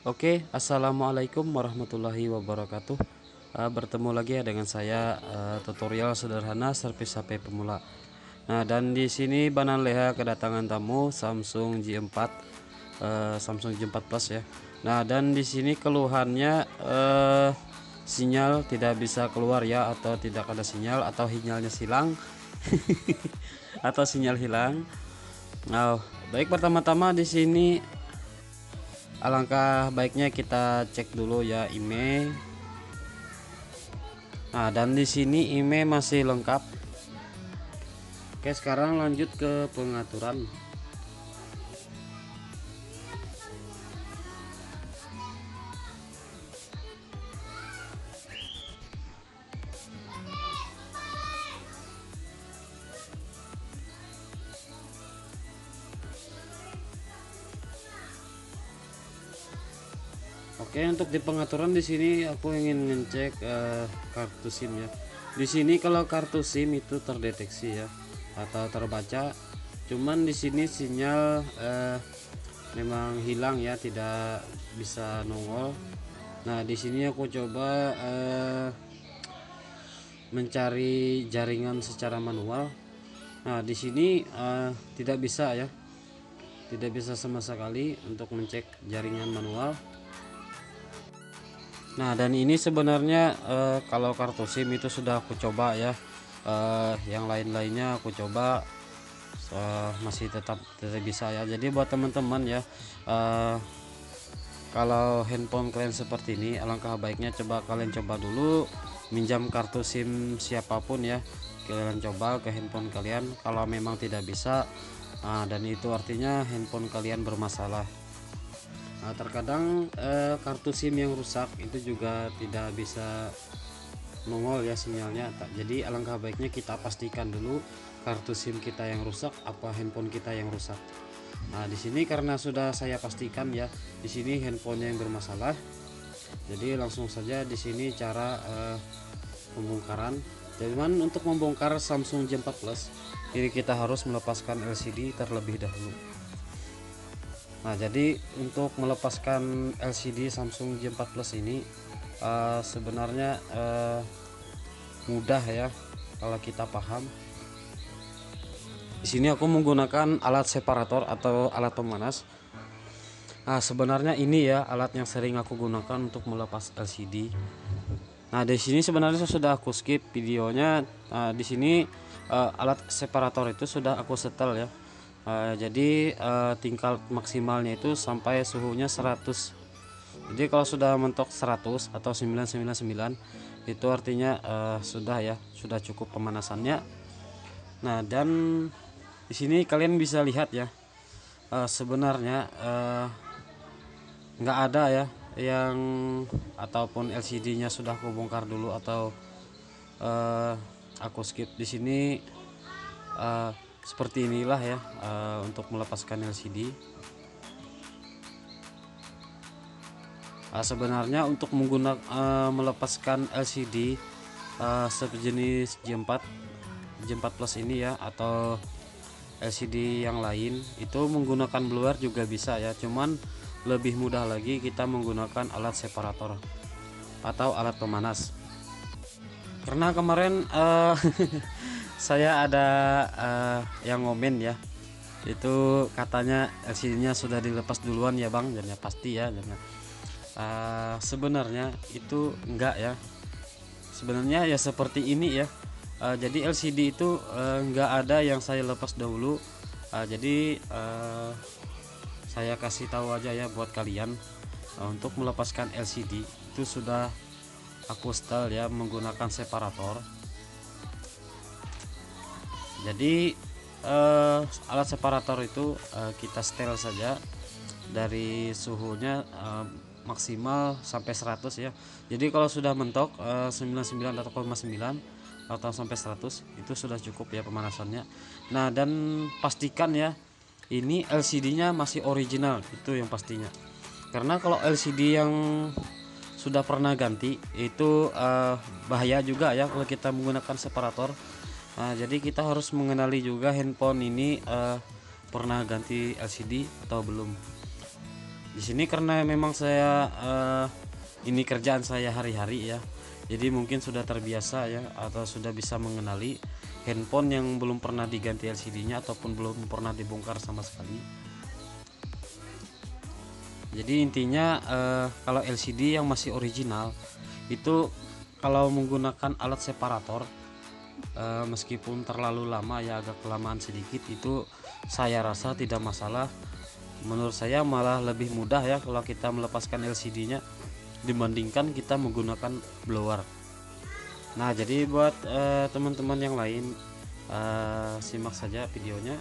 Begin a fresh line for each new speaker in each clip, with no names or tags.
Oke, assalamualaikum warahmatullahi wabarakatuh. Bertemu lagi ya dengan saya, tutorial sederhana servis HP pemula. Nah, dan di sini Banan Leha kedatangan tamu Samsung J4, Samsung J4 Plus ya. Nah, dan di sini keluhannya sinyal tidak bisa keluar ya, atau tidak ada sinyal, atau sinyalnya hilang, atau sinyal hilang. Nah, baik, pertama-tama di sini alangkah baiknya kita cek dulu ya IMEI. Nah, dan di sini IMEI masih lengkap. Oke, sekarang lanjut ke pengaturan. Oke, untuk di pengaturan di sini aku ingin ngecek kartu SIM ya. Di sini kalau kartu SIM itu terdeteksi ya atau terbaca. Cuman di sini sinyal memang hilang ya, tidak bisa nongol. Nah, di sini aku coba mencari jaringan secara manual. Nah, di sini tidak bisa ya. Tidak bisa sama sekali untuk mencek jaringan manual. Nah, dan ini sebenarnya kalau kartu SIM itu sudah aku coba ya, yang lain-lainnya aku coba masih tetap tidak bisa ya. Jadi buat teman-teman ya, kalau handphone kalian seperti ini, alangkah baiknya kalian coba dulu minjam kartu SIM siapapun ya. Kalian coba ke handphone kalian, kalau memang tidak bisa, dan itu artinya handphone kalian bermasalah. Nah, terkadang kartu SIM yang rusak itu juga tidak bisa nongol ya sinyalnya. Jadi alangkah baiknya kita pastikan dulu kartu SIM kita yang rusak apa handphone kita yang rusak. Nah, di sini karena sudah saya pastikan ya, di sini handphonenya yang bermasalah. Jadi langsung saja di sini cara pembongkaran. Jadi untuk membongkar Samsung J4 Plus, ini kita harus melepaskan LCD terlebih dahulu. Nah, jadi untuk melepaskan LCD Samsung J4 Plus ini sebenarnya mudah ya kalau kita paham. Di sini aku menggunakan alat separator atau alat pemanas. Nah, sebenarnya ini ya alat yang sering aku gunakan untuk melepas LCD. Nah, di sini sebenarnya sudah aku skip videonya. Nah, di sini alat separator itu sudah aku setel ya. Jadi tingkat maksimalnya itu sampai suhunya 100. Jadi kalau sudah mentok 100 atau 999 itu artinya sudah ya, sudah cukup pemanasannya. Nah, dan di sini kalian bisa lihat ya, sebenarnya nggak ada ya yang ataupun LCD-nya sudah aku bongkar dulu atau aku skip. Di sini seperti inilah ya untuk melepaskan LCD. Sebenarnya untuk menggunakan melepaskan LCD sejenis J4 Plus ini ya, atau LCD yang lain itu menggunakan blower juga bisa ya, cuman lebih mudah lagi kita menggunakan alat separator atau alat pemanas. Karena kemarin saya ada yang ngomen ya, itu katanya LCD-nya sudah dilepas duluan ya bang, dan ya pasti ya. Sebenarnya itu enggak ya, sebenarnya ya seperti ini ya. Jadi LCD itu enggak ada yang saya lepas dahulu. Jadi saya kasih tahu aja ya buat kalian, untuk melepaskan LCD itu sudah aku setel ya menggunakan separator. Jadi alat separator itu kita setel saja dari suhunya maksimal sampai 100 ya. Jadi kalau sudah mentok 99 atau 0,9 atau sampai 100 itu sudah cukup ya pemanasannya. Nah, dan pastikan ya ini LCD-nya masih original, itu yang pastinya. Karena kalau LCD yang sudah pernah ganti itu bahaya juga ya kalau kita menggunakan separator. Nah, jadi kita harus mengenali juga handphone ini pernah ganti LCD atau belum. Di sini karena memang saya ini kerjaan saya hari-hari ya, jadi mungkin sudah terbiasa ya, atau sudah bisa mengenali handphone yang belum pernah diganti LCD-nya ataupun belum pernah dibongkar sama sekali. Jadi intinya kalau LCD yang masih original itu kalau menggunakan alat separator, meskipun terlalu lama ya, agak kelamaan sedikit, itu saya rasa tidak masalah. Menurut saya malah lebih mudah ya kalau kita melepaskan LCD-nya dibandingkan kita menggunakan blower. Nah, jadi buat teman-teman yang lain, simak saja videonya.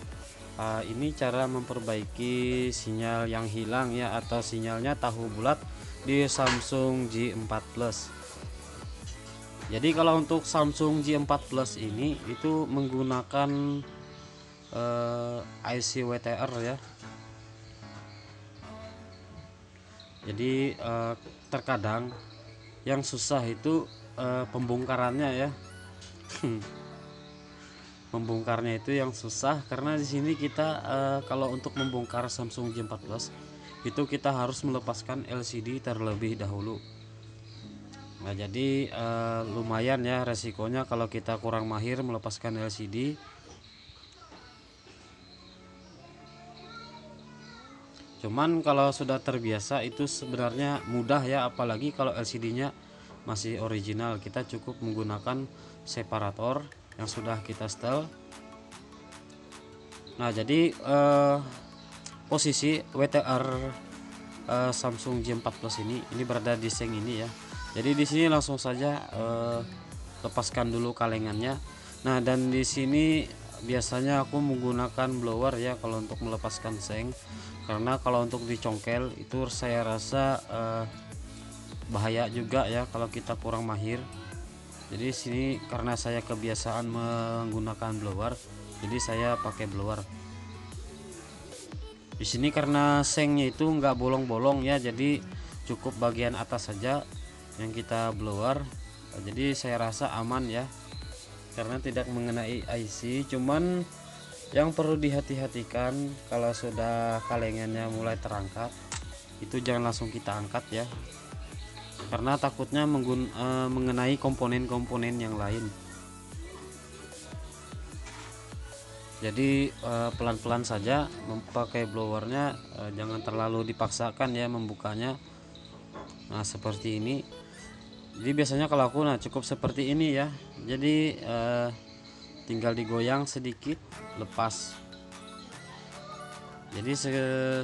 Ini cara memperbaiki sinyal yang hilang ya, atau sinyalnya tahu bulat di Samsung J4 Plus. Jadi kalau untuk Samsung J4 Plus ini itu menggunakan IC WTR ya. Jadi terkadang yang susah itu pembongkarannya ya. Membongkarnya itu yang susah, karena di sini kita kalau untuk membongkar Samsung J4 Plus itu kita harus melepaskan LCD terlebih dahulu. Nah, jadi lumayan ya resikonya kalau kita kurang mahir melepaskan LCD. Cuman kalau sudah terbiasa itu sebenarnya mudah ya, apalagi kalau LCD-nya masih original. Kita cukup menggunakan separator yang sudah kita setel. Nah, jadi posisi WTR Samsung J4 Plus ini berada di seng ini ya. Jadi di sini langsung saja lepaskan dulu kalengannya. Nah, dan di sini biasanya aku menggunakan blower ya kalau untuk melepaskan seng, karena kalau untuk dicongkel itu saya rasa bahaya juga ya kalau kita kurang mahir. Jadi sini karena saya kebiasaan menggunakan blower, jadi saya pakai blower. Di sini karena sengnya itu nggak bolong-bolong ya, jadi cukup bagian atas saja yang kita blower. Jadi saya rasa aman ya, karena tidak mengenai IC. Cuman yang perlu dihati-hatikan kalau sudah kalengannya mulai terangkat, itu jangan langsung kita angkat ya, karena takutnya mengenai komponen-komponen yang lain. Jadi pelan-pelan saja memakai blowernya, jangan terlalu dipaksakan ya membukanya. Nah, seperti ini. Jadi biasanya kalau aku cukup seperti ini ya. Jadi tinggal digoyang sedikit, lepas. Jadi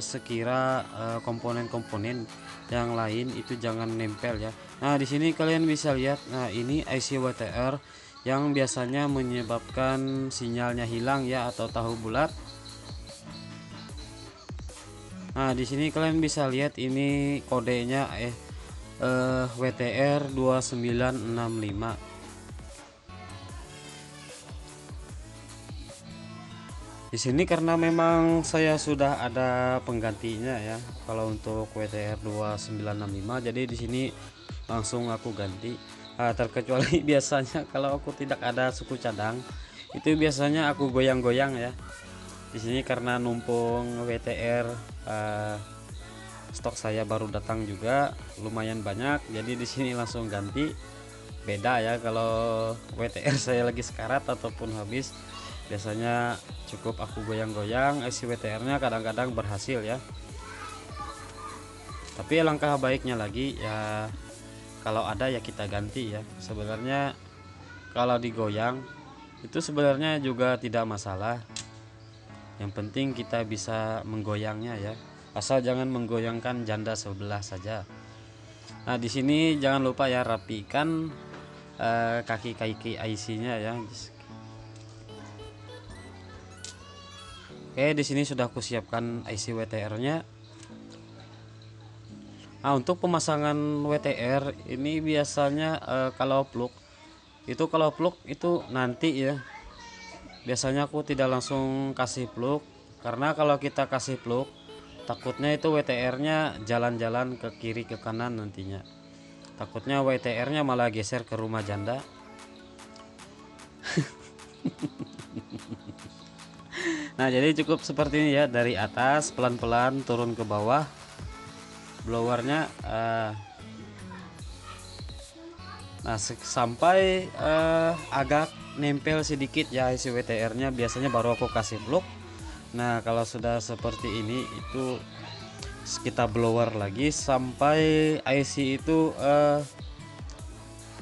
sekira komponen-komponen yang lain itu jangan nempel ya. Nah, di sini kalian bisa lihat, nah ini IC WTR yang biasanya menyebabkan sinyalnya hilang ya, atau tahu bulat. Nah, di sini kalian bisa lihat ini kodenya WTR 2965. Di sini karena memang saya sudah ada penggantinya ya kalau untuk WTR 2965, jadi di sini langsung aku ganti. Terkecuali biasanya kalau aku tidak ada suku cadang, itu biasanya aku goyang-goyang ya. Di sini karena numpung WTR stok saya baru datang juga lumayan banyak, jadi di sini langsung ganti. Beda ya kalau WTR saya lagi sekarat ataupun habis, biasanya cukup aku goyang-goyang. IC WTR-nya kadang-kadang berhasil ya. Tapi alangkah baiknya lagi ya kalau ada ya kita ganti ya. Sebenarnya kalau digoyang itu sebenarnya juga tidak masalah. Yang penting kita bisa menggoyangnya ya. Asal jangan menggoyangkan janda sebelah saja. Nah, di sini jangan lupa ya rapikan kaki-kaki IC-nya ya. Oke, di sini sudah aku siapkan IC WTR-nya. Nah, untuk pemasangan WTR ini biasanya kalau plug itu nanti ya. Biasanya aku tidak langsung kasih plug, karena kalau kita kasih plug takutnya itu WTR-nya jalan-jalan ke kiri ke kanan nantinya. Takutnya WTR-nya malah geser ke rumah janda. Nah, jadi cukup seperti ini ya, dari atas pelan-pelan turun ke bawah. blowernya. Nah sampai agak nempel sedikit ya isi WTR nya, biasanya baru aku kasih blok. Nah kalau sudah seperti ini itu kita blower lagi sampai IC itu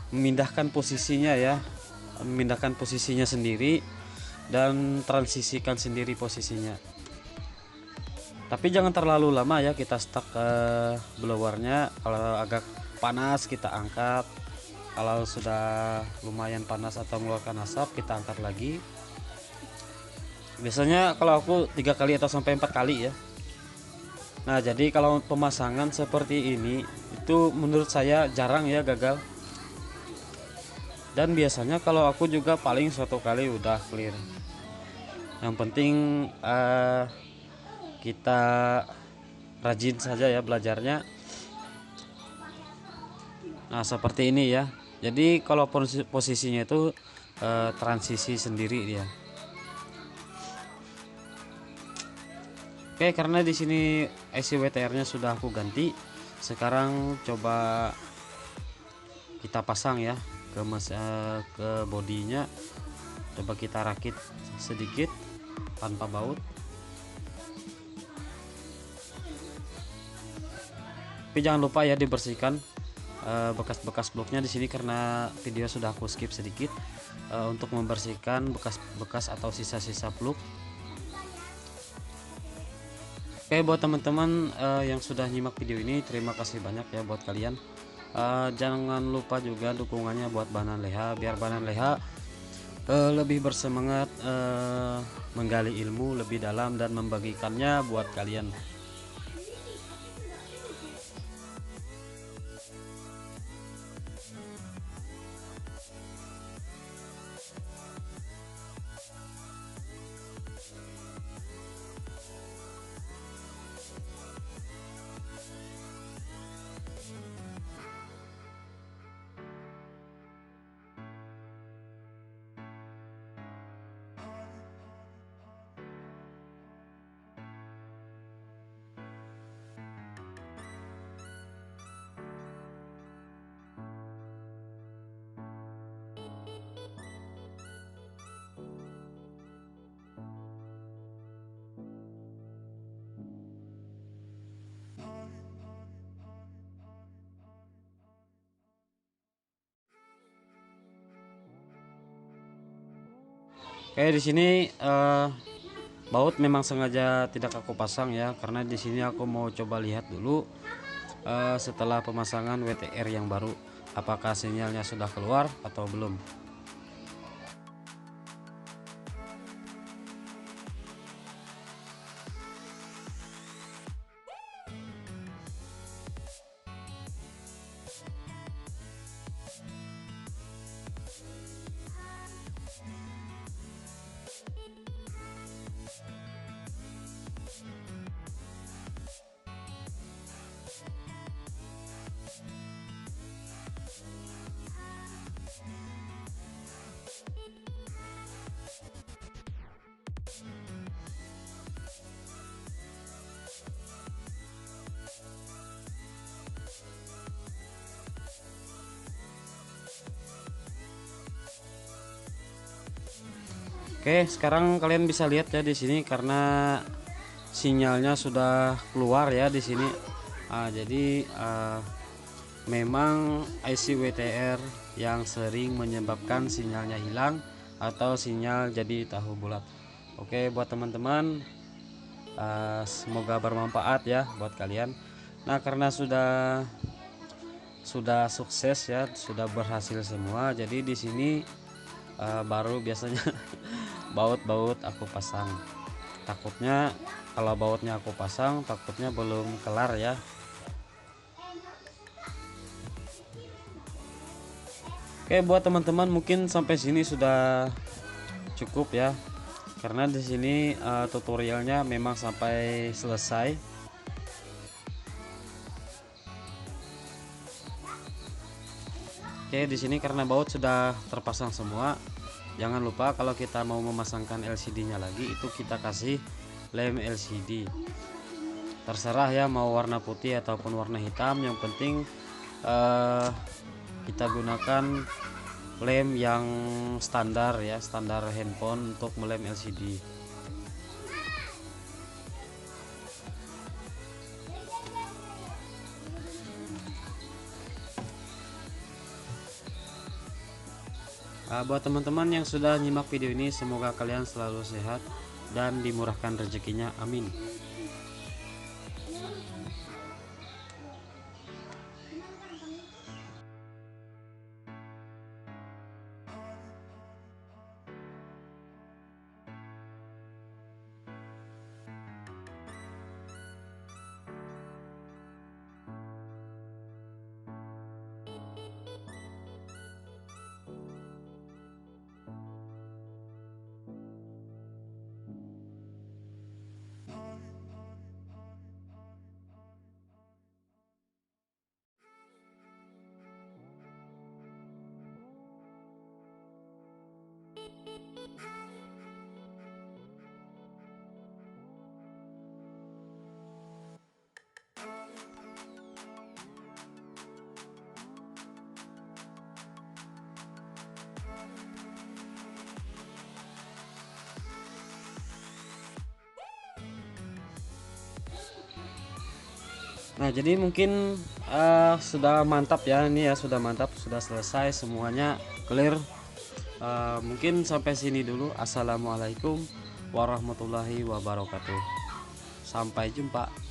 memindahkan posisinya ya, memindahkan posisinya sendiri dan transisikan sendiri posisinya. Tapi jangan terlalu lama ya kita stuck blowernya. Kalau agak panas kita angkat, kalau sudah lumayan panas atau mengeluarkan asap kita angkat lagi. Biasanya kalau aku 3 kali atau sampai 4 kali ya. Nah jadi kalau pemasangan seperti ini itu menurut saya jarang ya gagal, dan biasanya kalau aku juga paling 1 kali udah clear. Yang penting kita rajin saja ya belajarnya. Nah seperti ini ya, jadi kalau posisinya itu transisi sendiri dia. Oke, karena di sini IC WTR nya sudah aku ganti, sekarang coba kita pasang ya ke bodinya. Coba kita rakit sedikit tanpa baut. Tapi jangan lupa ya dibersihkan bekas-bekas bloknya di sini, karena video sudah aku skip sedikit untuk membersihkan bekas-bekas atau sisa-sisa blok. Oke, buat teman-teman yang sudah nyimak video ini, terima kasih banyak ya buat kalian. Jangan lupa juga dukungannya buat Banan Leha, biar Banan Leha lebih bersemangat menggali ilmu lebih dalam dan membagikannya buat kalian. Oke, di sini baut memang sengaja tidak aku pasang ya, karena di sini aku mau coba lihat dulu setelah pemasangan WTR yang baru, apakah sinyalnya sudah keluar atau belum. Oke, sekarang kalian bisa lihat ya di sini, karena sinyalnya sudah keluar ya di sini. Jadi memang IC WTR yang sering menyebabkan sinyalnya hilang atau sinyal jadi tahu bulat. Oke, buat teman-teman, semoga bermanfaat ya buat kalian. Nah, karena sudah sukses ya, sudah berhasil semua, jadi di sini baru biasanya baut aku pasang. Takutnya kalau bautnya aku pasang, takutnya belum kelar ya. Oke, buat teman-teman mungkin sampai sini sudah cukup ya, karena di sini tutorialnya memang sampai selesai. Oke, di sini karena baut sudah terpasang semua, jangan lupa kalau kita mau memasangkan LCD-nya lagi itu kita kasih lem LCD. terserah ya mau warna putih ataupun warna hitam, yang penting kita gunakan lem yang standar ya, standar handphone untuk melem LCD. Buat teman-teman yang sudah nyimak video ini, semoga kalian selalu sehat dan dimurahkan rezekinya, amin. Nah, jadi mungkin sudah mantap ya, ini ya sudah mantap, sudah selesai semuanya, clear. Mungkin sampai sini dulu. Assalamualaikum warahmatullahi wabarakatuh. Sampai jumpa.